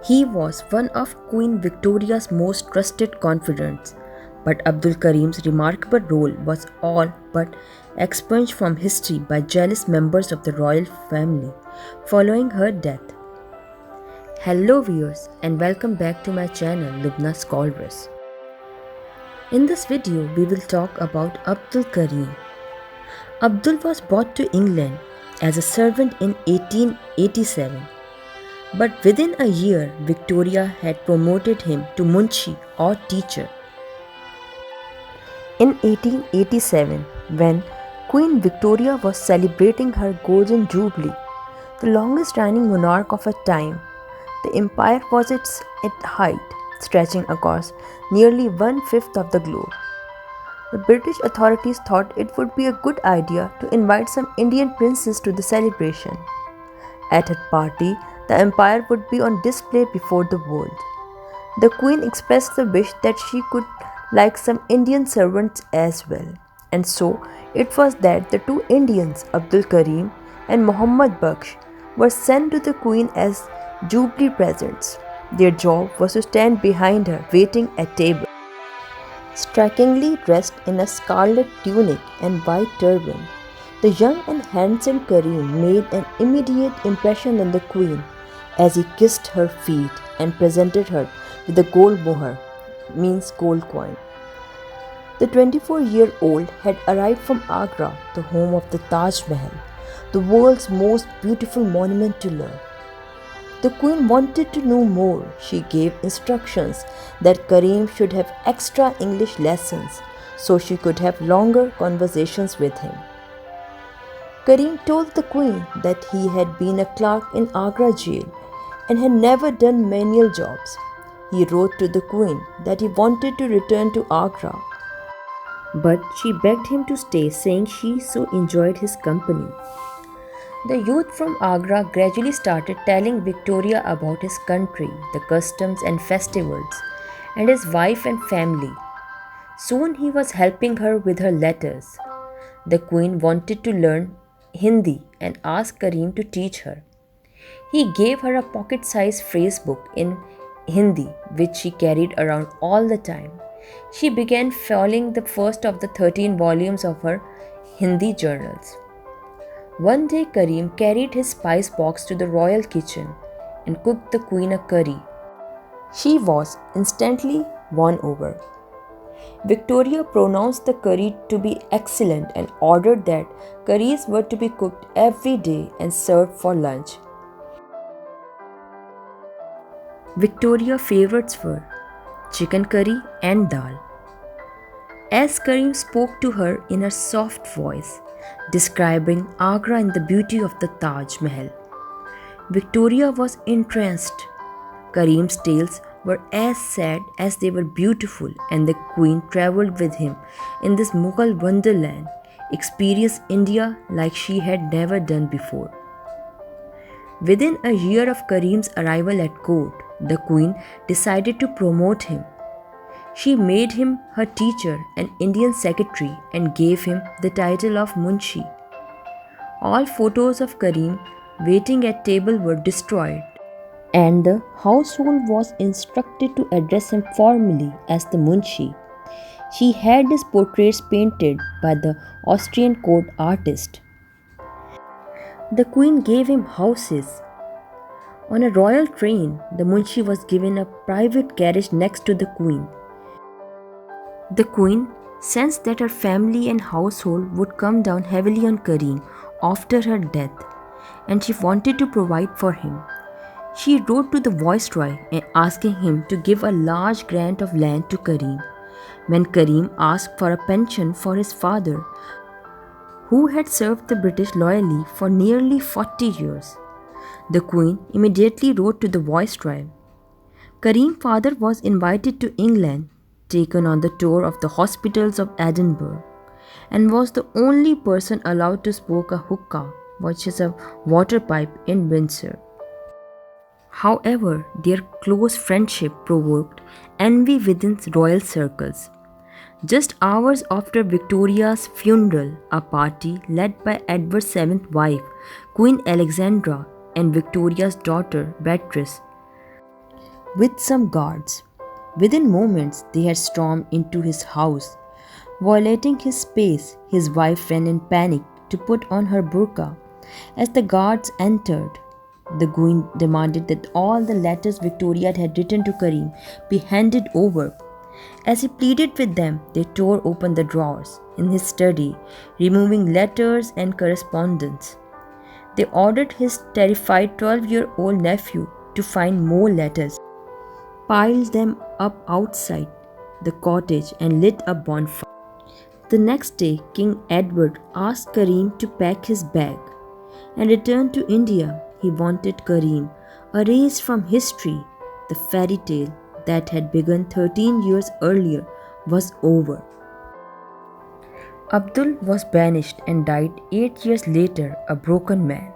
He was one of Queen Victoria's most trusted confidants, but Abdul Karim's remarkable role was all but expunged from history by jealous members of the royal family following her death. Hello viewers and welcome back to my channel Lubna Scholars. In this video we will talk about Abdul Karim. Abdul was brought to England as a servant in 1887. But within a year, Victoria had promoted him to Munshi or teacher. In 1887, when Queen Victoria was celebrating her Golden Jubilee, the longest reigning monarch of her time, the empire was at height, stretching across nearly one-fifth of the globe. The British authorities thought it would be a good idea to invite some Indian princes to the celebration. At her party, the empire would be on display before the world. The queen expressed the wish that she could like some Indian servants as well. And so it was that the two Indians, Abdul Karim and Muhammad Baksh, were sent to the queen as jubilee presents. Their job was to stand behind her, waiting at table. Strikingly dressed in a scarlet tunic and white turban, the young and handsome Karim made an immediate impression on the queen as he kissed her feet and presented her with a gold mohar, means gold coin. The 24-year-old had arrived from Agra, the home of the Taj Mahal, the world's most beautiful monument to love. The queen wanted to know more. She gave instructions that Karim should have extra English lessons so she could have longer conversations with him. Karim told the queen that he had been a clerk in Agra jail and had never done menial jobs. He wrote to the queen that he wanted to return to Agra, but she begged him to stay, saying she so enjoyed his company. The youth from Agra gradually started telling Victoria about his country, the customs and festivals, and his wife and family. Soon he was helping her with her letters. The queen wanted to learn Hindi and asked Karim to teach her. He gave her a pocket-sized phrase book in Hindi, which she carried around all the time. She began following the first of the 13 volumes of her Hindi journals. One day Karim carried his spice box to the royal kitchen and cooked the queen a curry. She was instantly won over. Victoria pronounced the curry to be excellent and ordered that curries were to be cooked every day and served for lunch. Victoria's favorites were chicken curry and dal. As Karim spoke to her in a soft voice, describing Agra and the beauty of the Taj Mahal, Victoria was entranced. Karim's tales were as sad as they were beautiful, and the queen travelled with him in this Mughal wonderland, experienced India like she had never done before. Within a year of Karim's arrival at court, the queen decided to promote him. She made him her teacher and Indian secretary and gave him the title of Munshi. All photos of Karim waiting at table were destroyed, and the household was instructed to address him formally as the Munshi. She had his portraits painted by the Austrian court artist. The queen gave him houses. On a royal train, the Munshi was given a private carriage next to the queen. The queen sensed that her family and household would come down heavily on Karim after her death, and she wanted to provide for him. She wrote to the viceroy asking him to give a large grant of land to Karim. When Karim asked for a pension for his father, who had served the British loyally for nearly 40 years, the queen immediately wrote to the viceroy. Karim's father was invited to England, taken on the tour of the hospitals of Edinburgh, and was the only person allowed to smoke a hookah, which is a water pipe, in Windsor. However, their close friendship provoked envy within royal circles. Just hours after Victoria's funeral, a party led by Edward's seventh wife, Queen Alexandra, and Victoria's daughter Beatrice, with some guards. Within moments, they had stormed into his house. Violating his space, his wife ran in panic to put on her burqa. As the guards entered, the queen demanded that all the letters Victoria had written to Karim be handed over. As he pleaded with them, they tore open the drawers in his study, removing letters and correspondence. They ordered his terrified 12-year-old nephew to find more letters, piled them up outside the cottage, and lit a bonfire. The next day, King Edward asked Karim to pack his bag and return to India. He wanted Karim erased from history. The fairy tale that had begun 13 years earlier was over. Abdul was banished and died 8 years later, a broken man.